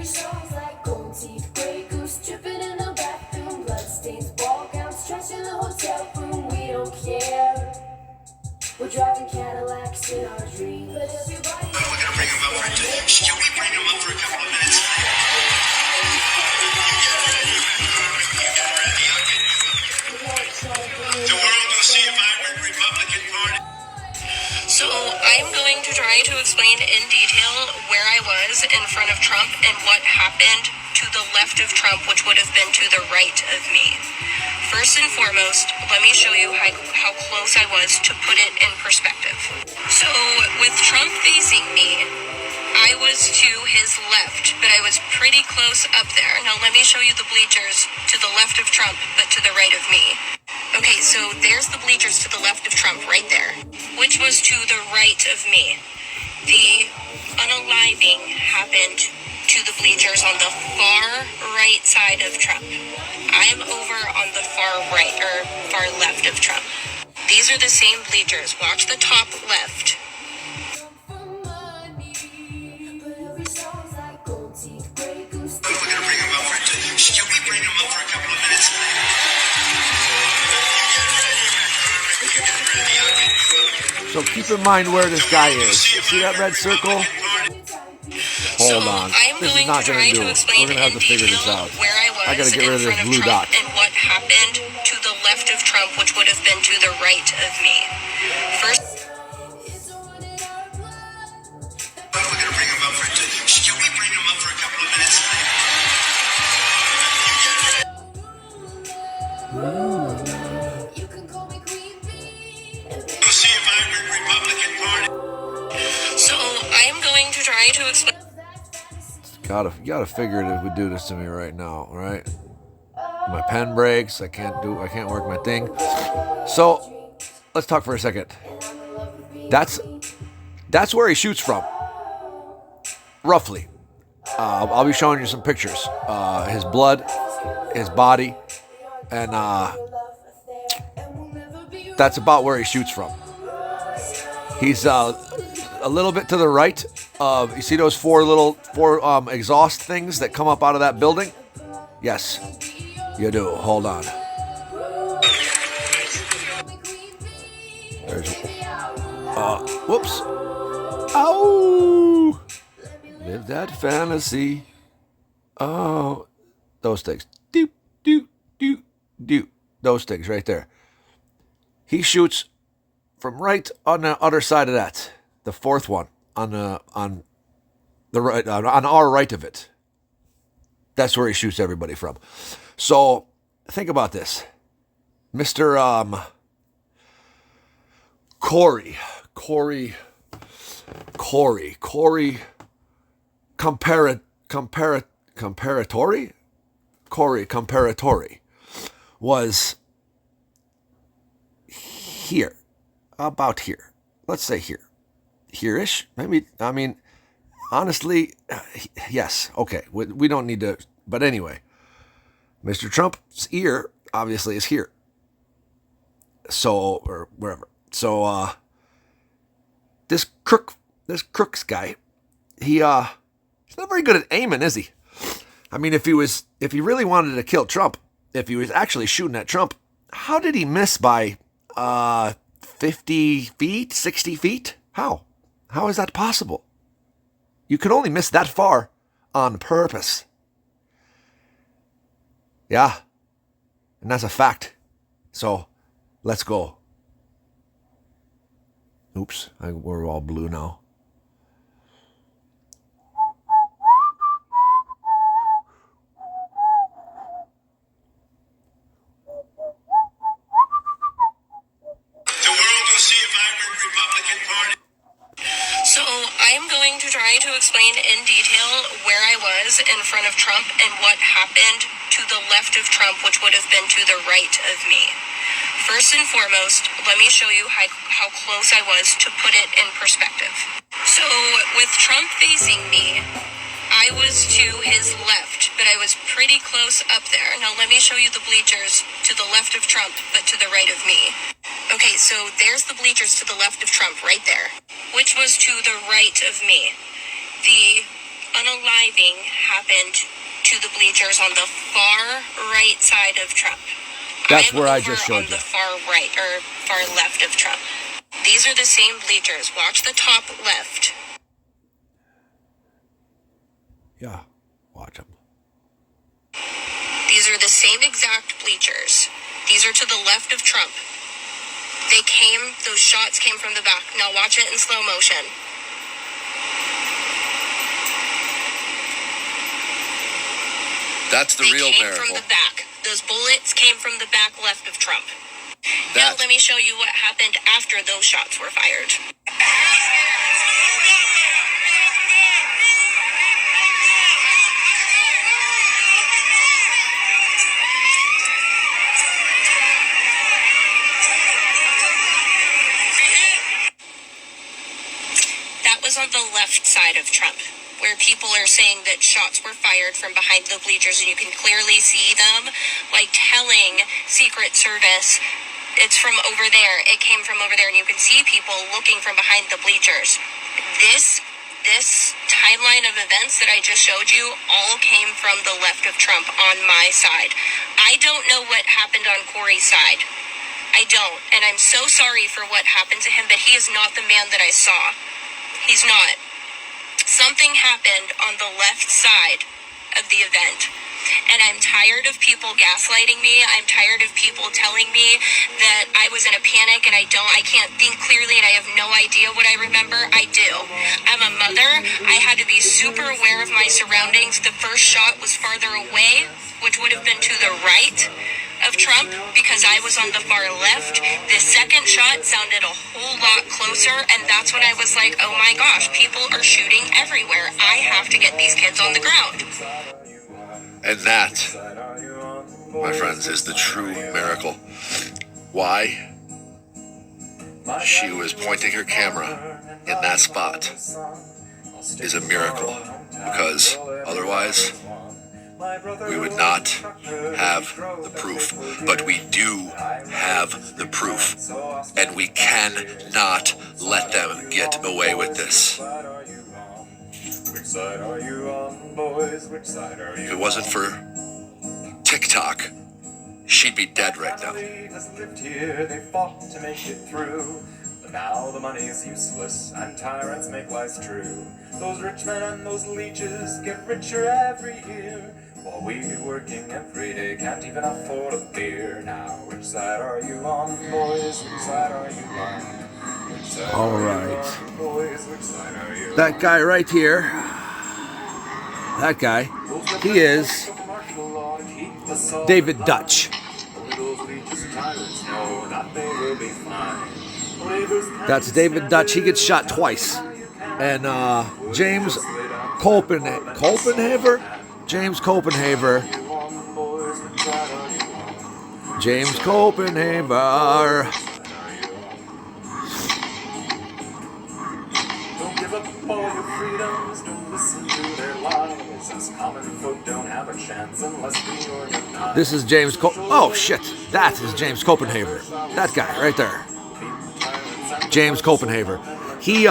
songs like gold teeth, gray goose, dripping in the bathroom, bloodstains, ball gowns, trash in the hotel room. We don't care. We're driving Cadillacs in our dreams. But everybody. We're gonna bring him up for a minute. Can we bring him up for a couple of minutes? The world will see a vibrant Republican Party. So I'm going to try to explain in detail where I was in front of Trump and what happened to the left of Trump, which would have been to the right of me. First and foremost, let me show you how close I was to put it in perspective. So with Trump facing me, I was to his left, but I was pretty close up there. Now let me show you the bleachers to the left of Trump, but to the right of me. Okay, so there's the bleachers to the left of Trump right there, which was to the right of me. The unaliving happened to the bleachers on the far right side of Trump. I'm over on the far right, or far left of Trump. These are the same bleachers. Watch the top left. We're gonna bring him up for a minute. Can we bring him up for a couple of minutes? So keep in mind where this guy is. See that red circle? Hold on. This is not going to do it. We're going to have to figure this out. I got to get rid of this blue dot. And what happened to the left of Trump, which would have been to the right of me. First. We're gonna bring him up for a minute. Can we bring him up for a couple of minutes? We'll see a vibrant Republican Party. So I am going to try to explain. You gotta figure it if we do this to me right now, right? My pen breaks. I can't work my thing. So let's talk for a second. That's where he shoots from, roughly. I'll be showing you some pictures. His blood, his body, and that's about where he shoots from. He's a little bit to the right. You see those four exhaust things that come up out of that building? Yes, you do. Hold on. There's. Whoops. Ow! Live that fantasy. Oh, those things. Doop, doop, doop, doop. Those things right there. He shoots from right on the other side of that. The fourth one on the right, on our right of it. That's where he shoots everybody from. So think about this, Mr. Corey Comparatori was here, about here. Let's say here-ish. Maybe, I mean, honestly, yes. Okay, we don't need to, but anyway, Mr. Trump's ear obviously is here. So, or wherever. So, this Crooks guy, he's not very good at aiming, is he? I mean, if he really wanted to kill Trump, if he was actually shooting at Trump, how did he miss by 50 feet, 60 feet? How is that possible? You can only miss that far on purpose. Yeah, and that's a fact. So, let's go. Oops, we're all blue now. The world will see a vibrant Republican Party. So I'm going to try to explain in detail where I was in front of Trump and what happened to the left of Trump, which would have been to the right of me. First and foremost, let me show you how close I was to put it in perspective. So with Trump facing me, I was to his left, but I was pretty close up there. Now let me show you the bleachers to the left of Trump, but to the right of me. Okay, so there's the bleachers to the left of Trump right there, which was to the right of me. The unaliving happened to the bleachers on the far right side of Trump. That's I'm where I over just showed on you. the far right or far left of Trump. These are the same bleachers. Watch the top left. Yeah, watch them. These are the same exact bleachers. These are to the left of Trump. Those shots came from the back. Now watch it in slow motion. That's the real They came miracle. from the back. Those bullets came from the back left of Trump. Now let me show you what happened after those shots were fired. That was on the left side of Trump, where people are saying that shots were fired from behind the bleachers, and you can clearly see them, like, telling Secret Service, it's from over there, it came from over there, and you can see people looking from behind the bleachers. This timeline of events that I just showed you all came from the left of Trump on my side. I don't know what happened on Corey's side. I don't, and I'm so sorry for what happened to him, but he is not the man that I saw. He's not. Something happened on the left side of the event. And I'm tired of people gaslighting me. I'm tired of people telling me that I was in a panic and I can't think clearly and I have no idea what I remember. I do. I'm a mother. I had to be super aware of my surroundings. The first shot was farther away, which would have been to the right of Trump because I was on the far left. The second shot sounded a whole lot closer, and that's when I was like, oh my gosh, people are shooting everywhere. I have to get these kids on the ground. And that, my friends, is the true miracle. Why? She was pointing her camera in that spot is a miracle, because otherwise we would not have the proof. But we do have the proof, and we cannot let them get away with this. Which side are you on, boys? Which side are you? If it wasn't for TikTok, she'd be dead right now. Lived here, they fought to make it through. But now the money's useless, and tyrants make lies true. Those rich men and those leeches get richer every year, while we working every day can't even afford a beer. Now, which side are you on, boys? Which side are you on? All right. That guy right here, that guy, he is David Dutch. That's David Dutch. He gets shot twice. And James Copenhaver. All your freedoms, don't listen to their lies. Us common folk don't have a chance unless we organize. This is James oh shit, that is James Copenhaver. That guy right there. James Copenhaver. He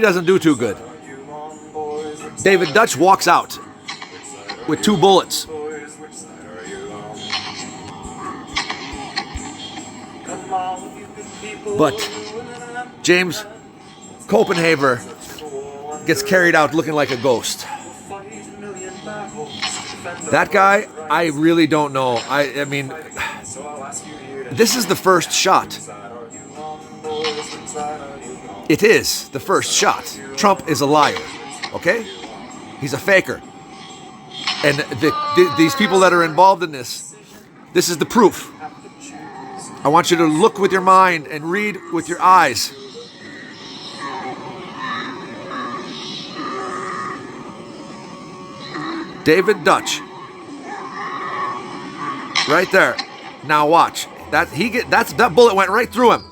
doesn't do too good. David Dutch walks out with 2 bullets. But James Copenhaver gets carried out looking like a ghost. That guy, I really don't know. I mean, this is the first shot. It is the first shot. Trump is a liar, okay? He's a faker. And these people that are involved in this is the proof. I want you to look with your mind and read with your eyes. David Dutch. Right there. Now watch. That bullet went right through him.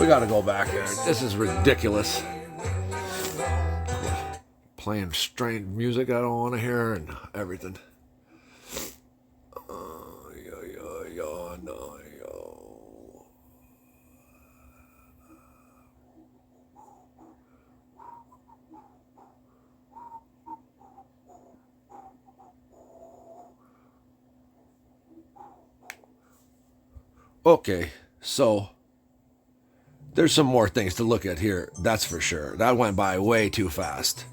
gotta go back there. This is ridiculous. Playing strange music I don't want to hear and everything. Okay, so there's some more things to look at here, that's for sure. That went by way too fast.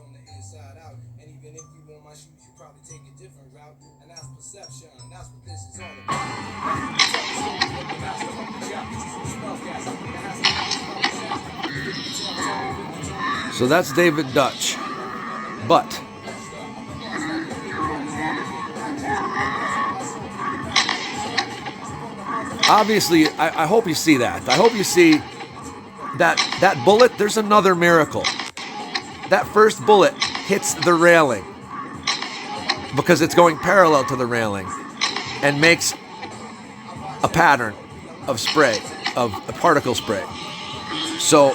So that's David Dutch. But obviously, I hope you see that. I hope you see that bullet. There's another miracle. That first bullet hits the railing because it's going parallel to the railing and makes a pattern of spray, of a particle spray. So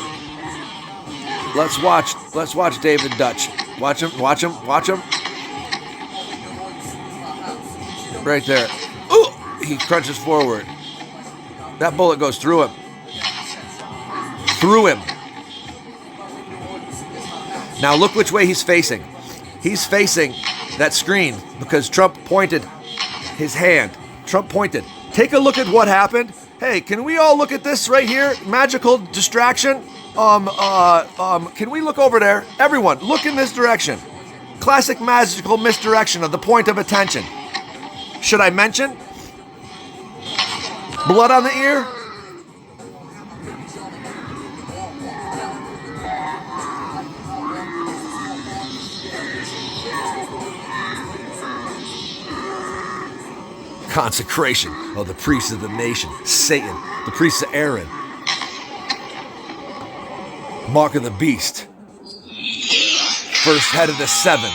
let's watch David Dutch. Watch him. Right there. Ooh, he crunches forward. That bullet goes through him. Now look which way he's facing. He's facing that screen because Trump pointed his hand. Trump pointed. Take a look at what happened. Hey, can we all look at this right here? Magical distraction. Can we look over there? Everyone, look in this direction. Classic magical misdirection of the point of attention. Should I mention? Blood on the ear? Consecration of the priests of the nation. Satan, the priests of Aaron. Mark of the beast. First head of the seven.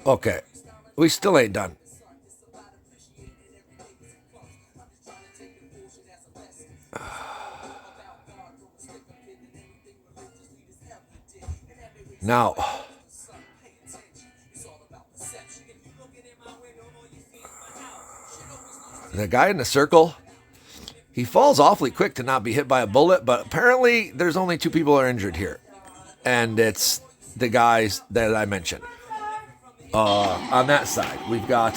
Okay, we still ain't done. Now, the guy in the circle, he falls awfully quick to not be hit by a bullet, but apparently there's only 2 people are injured here. And it's the guys that I mentioned. On that side, we've got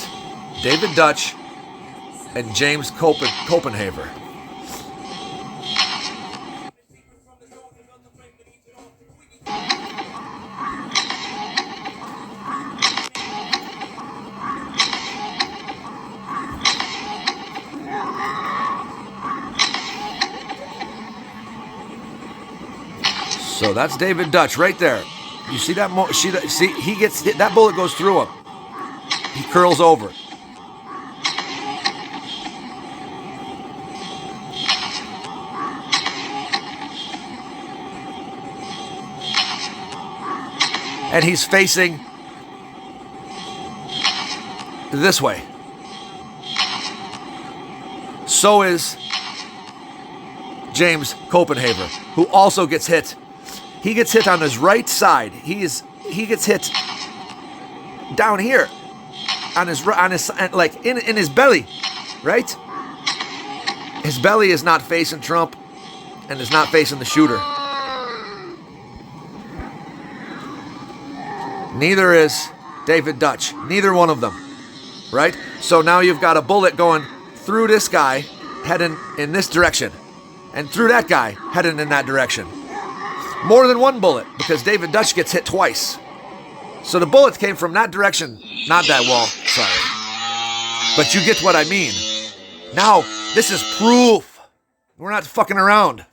David Dutch and James Copenhaver. So that's David Dutch right there. You see that? See, he gets hit. That bullet goes through him. He curls over. And he's facing this way. So is James Copenhaver, who also gets hit. He gets hit on his right side. He gets hit down here on his like in his belly, right? His belly is not facing Trump and is not facing the shooter. Neither is David Dutch. Neither one of them, right? So now you've got a bullet going through this guy heading in this direction and through that guy heading in that direction. More than one bullet, because David Dutch gets hit twice. So the bullets came from that direction, not that wall, sorry. But you get what I mean. Now, this is proof. We're not fucking around.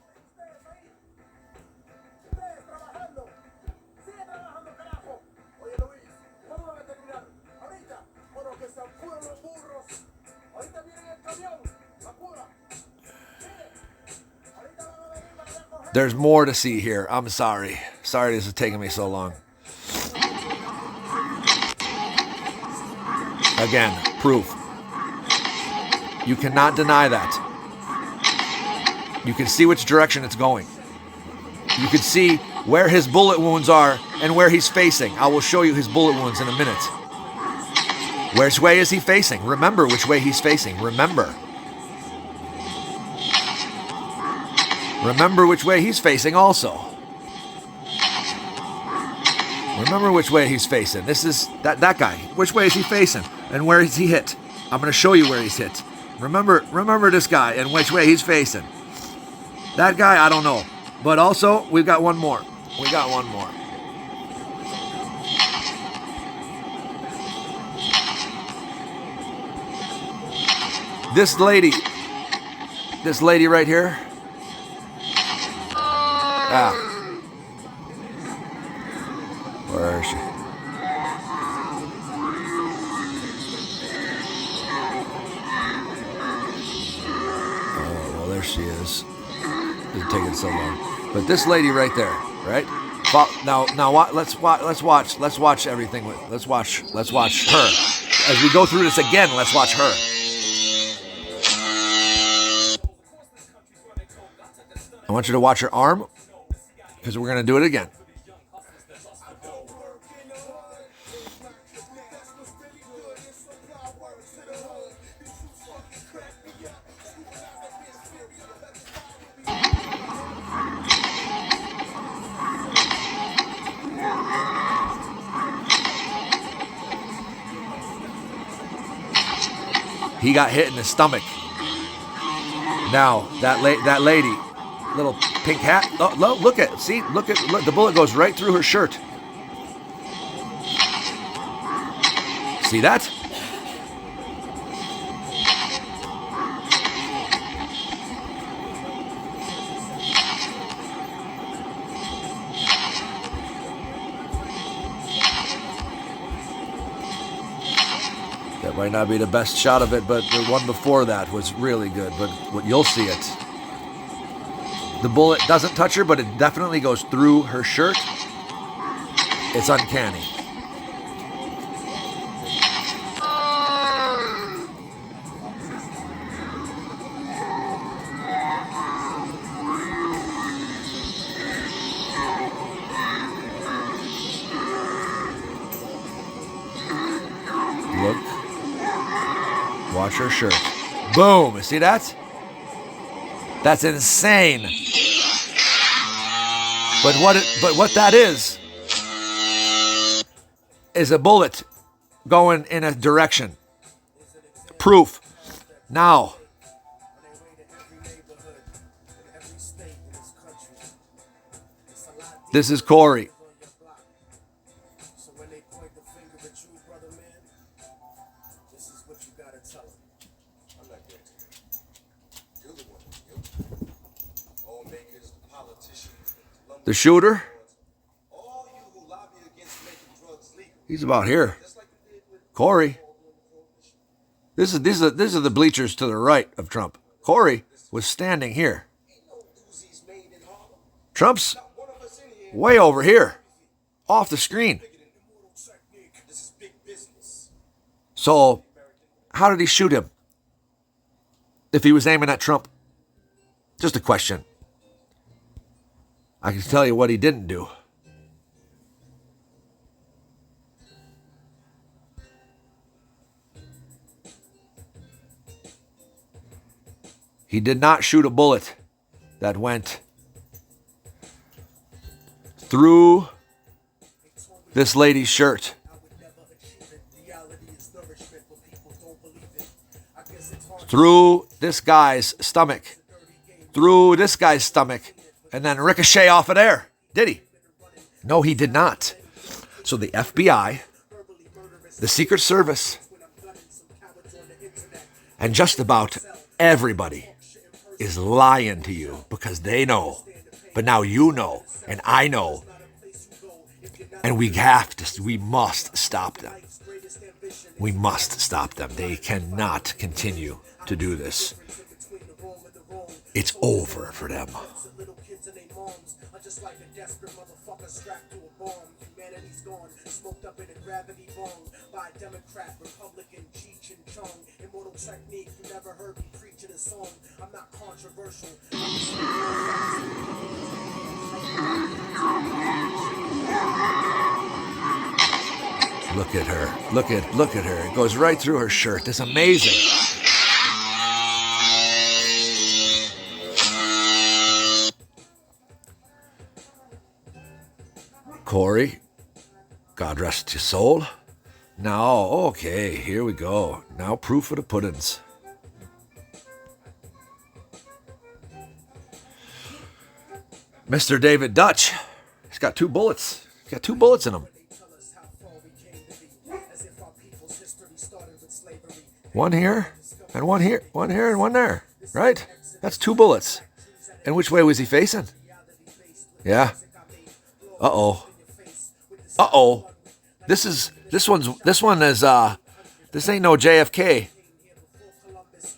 There's more to see here. I'm sorry. Sorry this is taking me so long. Again, proof. You cannot deny that. You can see which direction it's going. You can see where his bullet wounds are and where he's facing. I will show you his bullet wounds in a minute. Which way is he facing? Remember which way he's facing. Remember. Remember which way he's facing also. Remember which way he's facing. This is that guy. Which way is he facing? And where is he hit? I'm going to show you where he's hit. Remember this guy and which way he's facing. That guy, I don't know. But also, we've got one more. We got one more. This lady right here. Where is she? Oh, well, there she is. It's taking so long. But this lady right there, right? Now, let's watch everything. Let's watch her. As we go through this again, let's watch her. I want you to watch her arm, because we're going to do it again. He got hit in the stomach. Now, that lady, little pink hat. Oh, look, the bullet goes right through her shirt. See that? That might not be the best shot of it, but the one before that was really good. But you'll see it. The bullet doesn't touch her, but it definitely goes through her shirt. It's uncanny. Look. Watch her shirt. Boom. See that? That's insane. But what that is a bullet going in a direction. Proof. Now. This is Corey. The shooter, he's about here. Corey, these are the bleachers to the right of Trump. Corey was standing here. Trump's way over here, off the screen. So, how did he shoot him? If he was aiming at Trump? Just a question. I can tell you what he didn't do. He did not shoot a bullet that went through this lady's shirt. Through this guy's stomach. Through this guy's stomach. And then ricochet off of there. Did he? No, he did not. So the FBI, the Secret Service, and just about everybody is lying to you because they know. But now you know, and I know. And we must stop them. We must stop them. They cannot continue to do this. It's over for them. moms are just like a desperate motherfucker strapped to a bomb. Humanity's gone, smoked up in a gravity bong by a Democrat, Republican, Cheech and Chong. Immortal technique, you never heard me preaching a song. I'm not controversial. Look at her. Look at her. It goes right through her shirt. It's amazing. Corey, God rest your soul. Now, okay, here we go. Now proof of the puddings. Mr. David Dutch. He's got 2 bullets. He's got 2 bullets in him. One here, and one here, one here, and one there. Right? That's 2 bullets. And which way was he facing? Yeah. Uh-oh. Uh-oh. This ain't no JFK.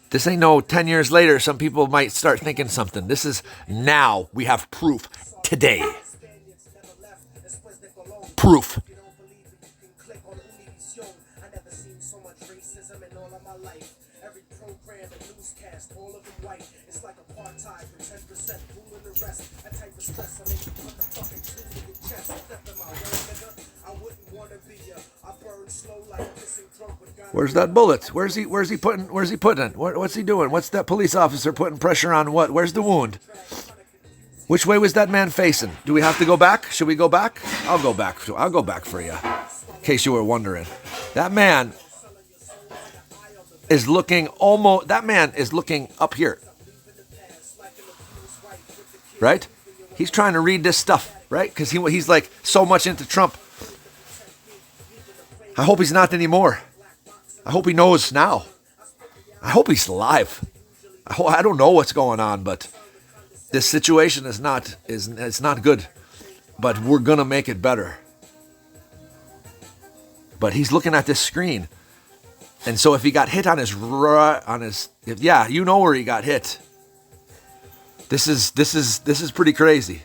This ain't no 10 years later. Some people might start thinking something. This is now. We have proof today. Proof. Where's that bullet? Where's he putting it? What's he doing? What's that police officer putting pressure on what? Where's the wound? Which way was that man facing? Do we have to go back? Should we go back? I'll go back for you. In case you were wondering. That man is looking up here. Right? He's trying to read this stuff, right? Because he's like so much into Trump. I hope he's not anymore. I hope he knows now. I hope he's alive. I don't know what's going on, but this situation is not good. But we're gonna make it better. But he's looking at this screen, and so if he got hit you know where he got hit. This is pretty crazy.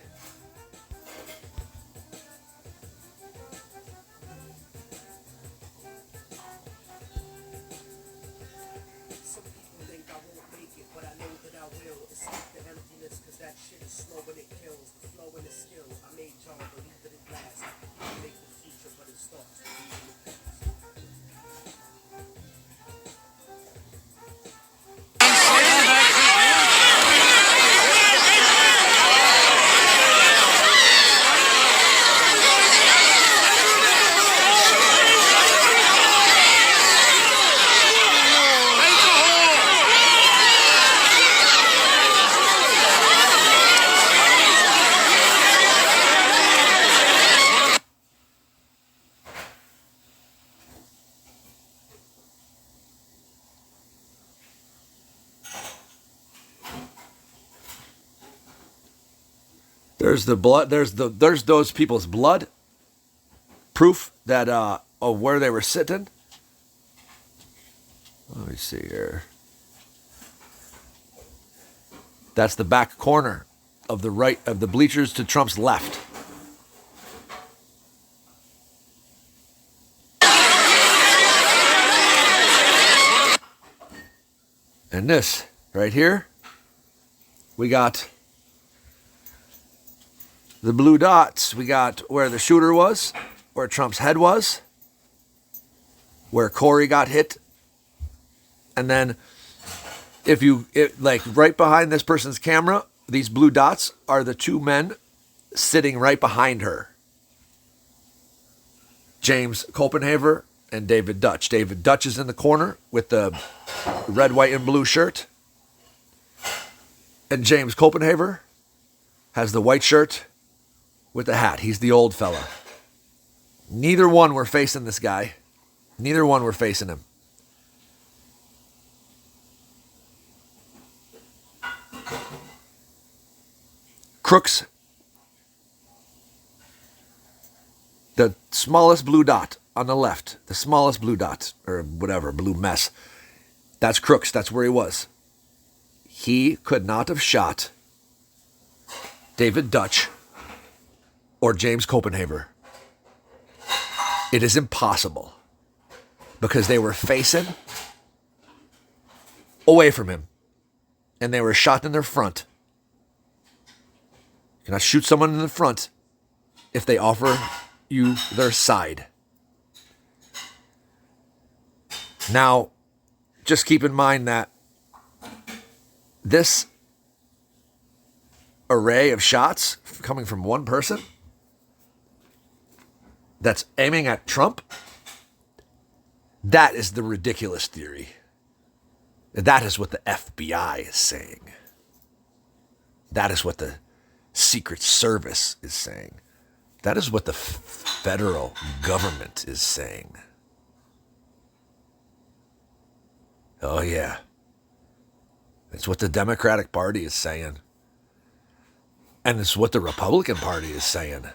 There's the blood. There's those people's blood. Proof that of where they were sitting. Let me see here. That's the back corner of the right of the bleachers to Trump's left. And this right here, we got the blue dots. We got where the shooter was, where Trump's head was, where Corey got hit. And then like right behind this person's camera, these blue dots are the 2 men sitting right behind her. James Copenhaver and David Dutch. David Dutch is in the corner with the red, white, and blue shirt. And James Copenhaver has the white shirt with the hat. He's the old fella. Neither one were facing this guy. Neither one were facing him. Crooks. The smallest blue dot on the left. The smallest blue dot, or whatever, blue mess. That's Crooks. That's where he was. He could not have shot David Dutch, or James Copenhaver. It is impossible because they were facing away from him and they were shot in their front. You cannot shoot someone in the front if they offer you their side. Now, just keep in mind that this array of shots coming from one person that's aiming at Trump, that is the ridiculous theory. That is what the FBI is saying. That is what the Secret Service is saying. That is what the federal government is saying. Oh, yeah. It's what the Democratic Party is saying. And it's what the Republican Party is saying.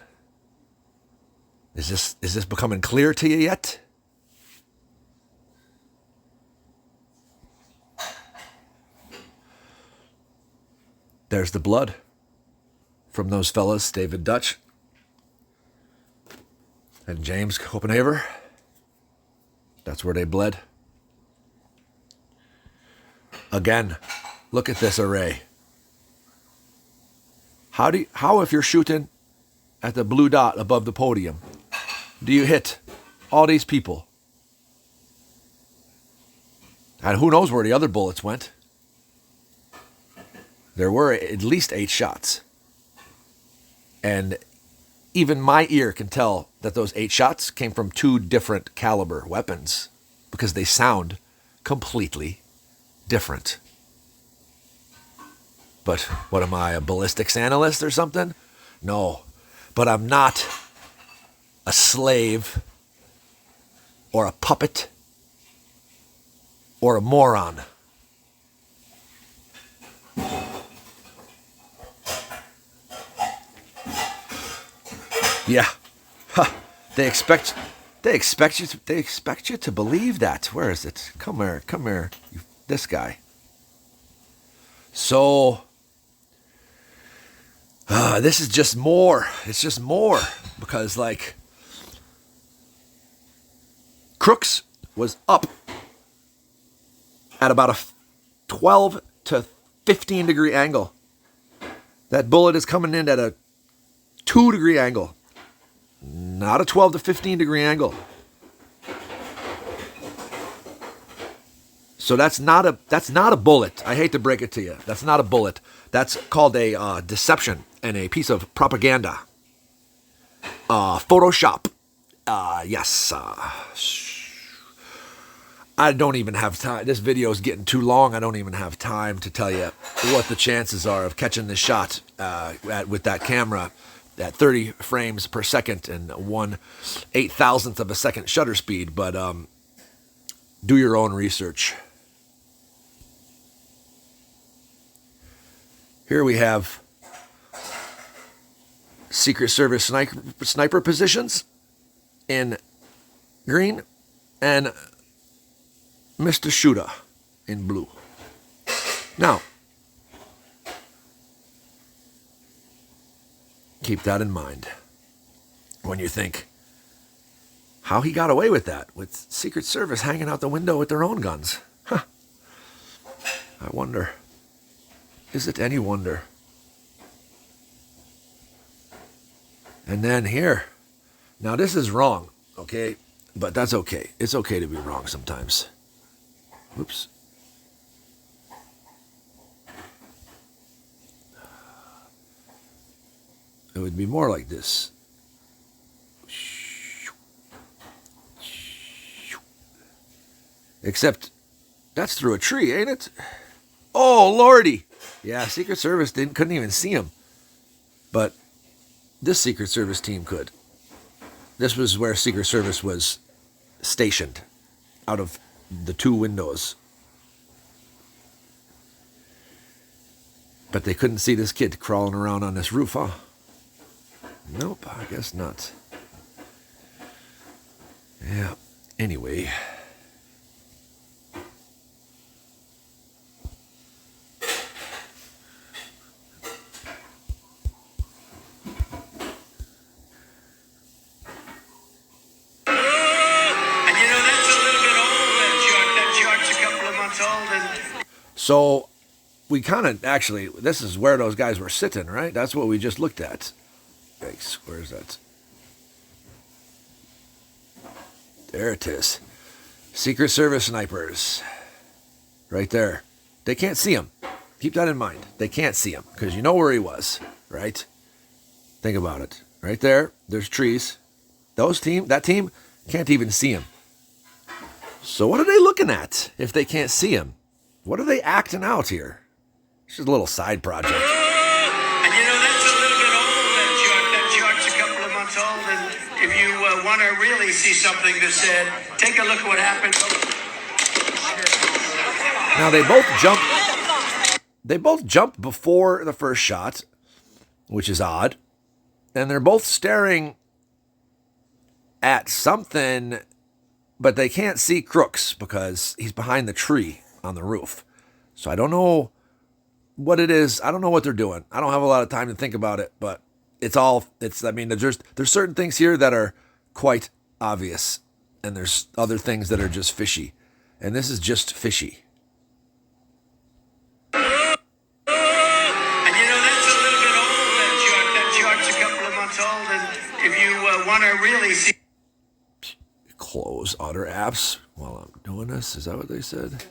Is this becoming clear to you yet? There's the blood from those fellas, David Dutch and James Copenhaver. That's where they bled. Again, look at this array. How if you're shooting at the blue dot above the podium, do you hit all these people? And who knows where the other bullets went? There were at least 8 shots. And even my ear can tell that those 8 shots came from 2 different caliber weapons because they sound completely different. But what am I, a ballistics analyst or something? No, but I'm not a slave or a puppet or a moron. Yeah, they expect you to believe that. Where is it? Come here, this guy. So, this is just more. It's just more because like Crooks was up at about a 12 to 15 degree angle. That bullet is coming in at a 2 degree angle. Not a 12 to 15 degree angle. So that's not a bullet. I hate to break it to you. That's not a bullet. That's called a deception and a piece of propaganda. Photoshop. Yes. I don't even have time. This video is getting too long. I don't even have time to tell you what the chances are of catching this shot with that camera at 30 frames per second and 1/8,000th of a second shutter speed. But do your own research. Here we have Secret Service sniper positions in green and Mr. Shooter in blue. Now, keep that in mind when you think how he got away with that, with Secret Service hanging out the window with their own guns. Huh. I wonder. Is it any wonder? And then here. Now this is wrong, okay? But that's okay. It's okay to be wrong sometimes. Oops. It would be more like this. Except that's through a tree, ain't it? Oh, Lordy. Yeah, Secret Service couldn't even see him. But this Secret Service team could. This was where Secret Service was stationed, out of the 2 windows. But they couldn't see this kid crawling around on this roof, huh? Nope, I guess not. Yeah, anyway. So we kind of actually, this is where those guys were sitting, right? That's what we just looked at. Yikes, where's that? There it is. Secret Service snipers. Right there. They can't see him. Keep that in mind. They can't see him because you know where he was, right? Think about it. Right there, there's trees. That team can't even see him. So what are they looking at if they can't see him? What are they acting out here? It's just a little side project. And you know, that's a little bit old, that chart's a couple of months old. And if you want to really see something that said, take a look at what happened. Now they both jumped before the first shot, which is odd. And they're both staring at something, but they can't see Crooks because he's behind the tree on the roof. So I don't know what it is. I don't know what they're doing. I don't have a lot of time to think about it, but I mean, there's certain things here that are quite obvious, and there's other things that are just fishy. And this is just fishy. And you know, that's a little bit old, that chart's a couple of months old. And if you want to really see... Close other apps while I'm doing this. Is that what they said?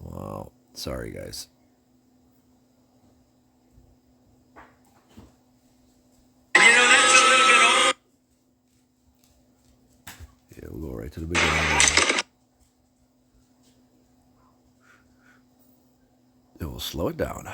Wow. Sorry, guys. And you know, that's a little bit old. Yeah, we'll go right to the beginning. It will slow it down.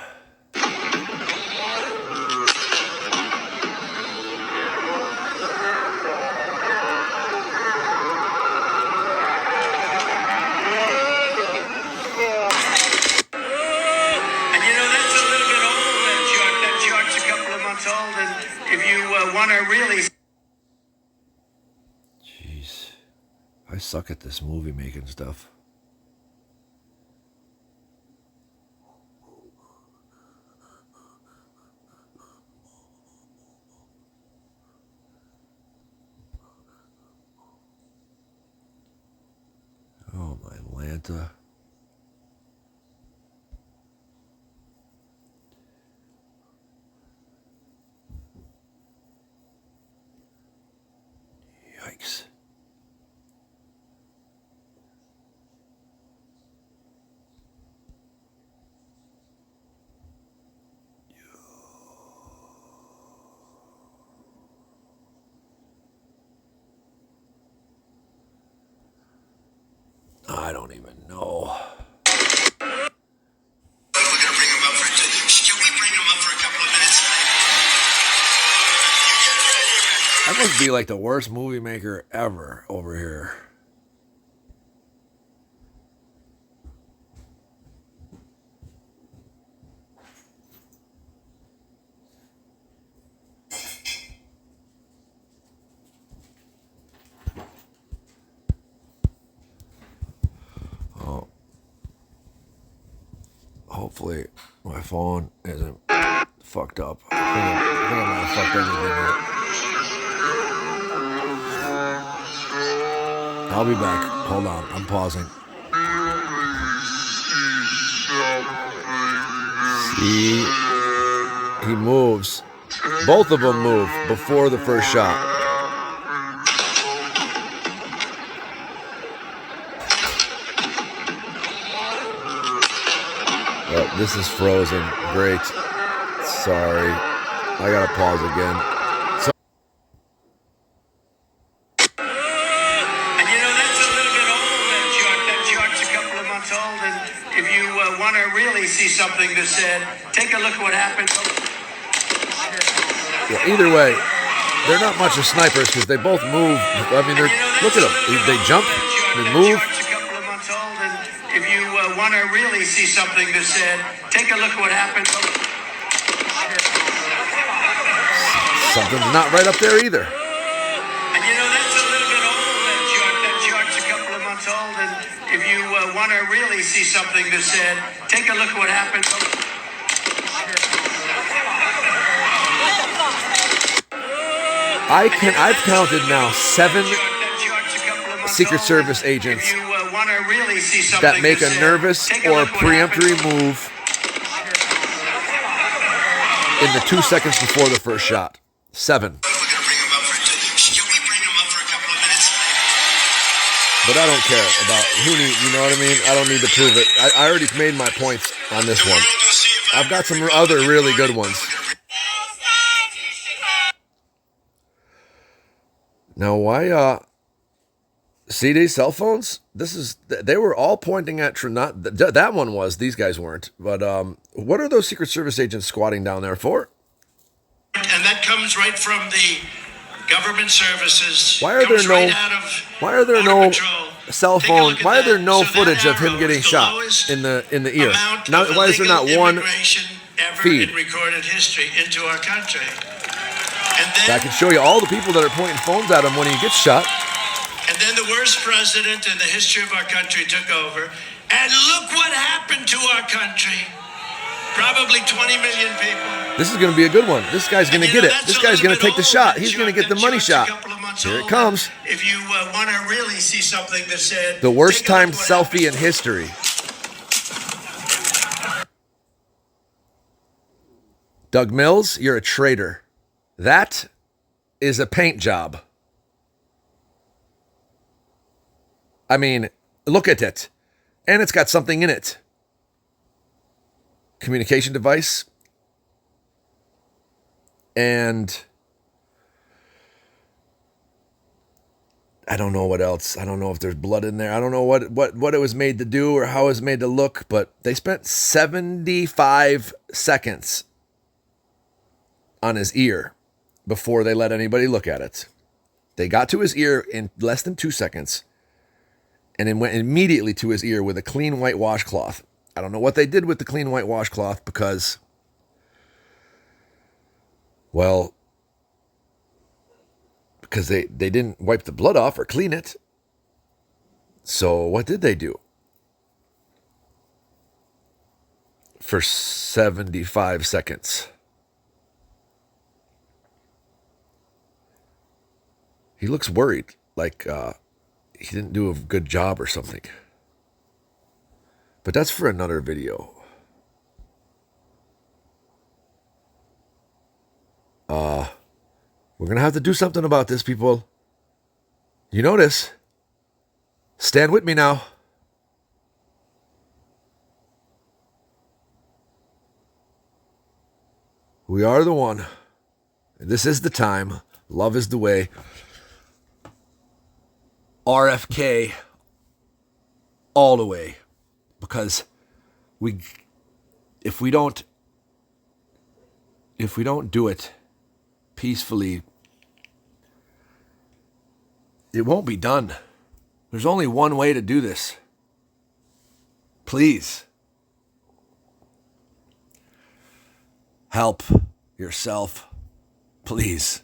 Really? Jeez. I suck at this movie making stuff. Oh, my Atlanta. Yikes. I don't even know. That must be like the worst movie maker ever over here. Oh. Hopefully my phone isn't fucked up. I think I might have fucked everything up. I'll be back. Hold on. I'm pausing. He moves. Both of them move before the first shot. Oh, this is frozen. Great. Sorry. I gotta pause again. And you know, that's a little bit old, that chart's a couple of months old. And if you want to really see something that said, take a look at what happened. Yeah, either way, they're not much of snipers because they both move. I mean, look at them. They jump, they move. If you want to really see something that said, take a look at what happened. Something's not right up there either. And you know, that's a little bit old, that chart's a couple of months old. And if you want to really see something that said, take a look at what happened. I've counted now 7 Secret Service agents If you want to really see something that make a said, nervous take a or look what happened. preemptory move in the 2 seconds before the first shot. 7. Should we bring him up for a couple of minutes? But I don't care about who need, you know what I mean? I don't need to prove it. I already made my points on this one. I've got some other really good ones. Now, why, see these cell phones? They were all pointing at, not, that one was, these guys weren't. But what are those Secret Service agents squatting down there for? And that comes right from the government services. Why are there no cell phone? Why are there no footage of him getting shot in the ear? Now, why is there not one feed? In recorded history into our country. And I then, can show you all the people that are pointing phones at him when he gets shot. and then the worst president in the history of our country took over. And look what happened to our country. Probably 20 million people. This is going to be a good one. This guy's going to get it. This guy's going to take the shot. He's going to get the money shot. Here it comes. If you want to really see something that said The worst take a look timed what selfie in happened. history. Doug Mills, you're a traitor. That is a paint job. I mean, look at it. And it's got something in it. Communication device. And I don't know what else. I don't know if there's blood in there. I don't know what it was made to do or how it was made to look, but they spent 75 seconds on his ear before they let anybody look at it. They got to his ear in less than 2 seconds and then went immediately to his ear with a clean white washcloth. I don't know what they did with the clean white washcloth because, well, because they didn't wipe the blood off or clean it. So what did they do? For 75 seconds. He looks worried, like he didn't do a good job or something. But that's for another video. We're going to have to do something about this, people. You notice. Stand with me now. We are the one. This is the time. Love is the way. RFK all the way. Because if we don't do it peacefully, it won't be done. There's only one way to do this. Please. Help yourself. Please.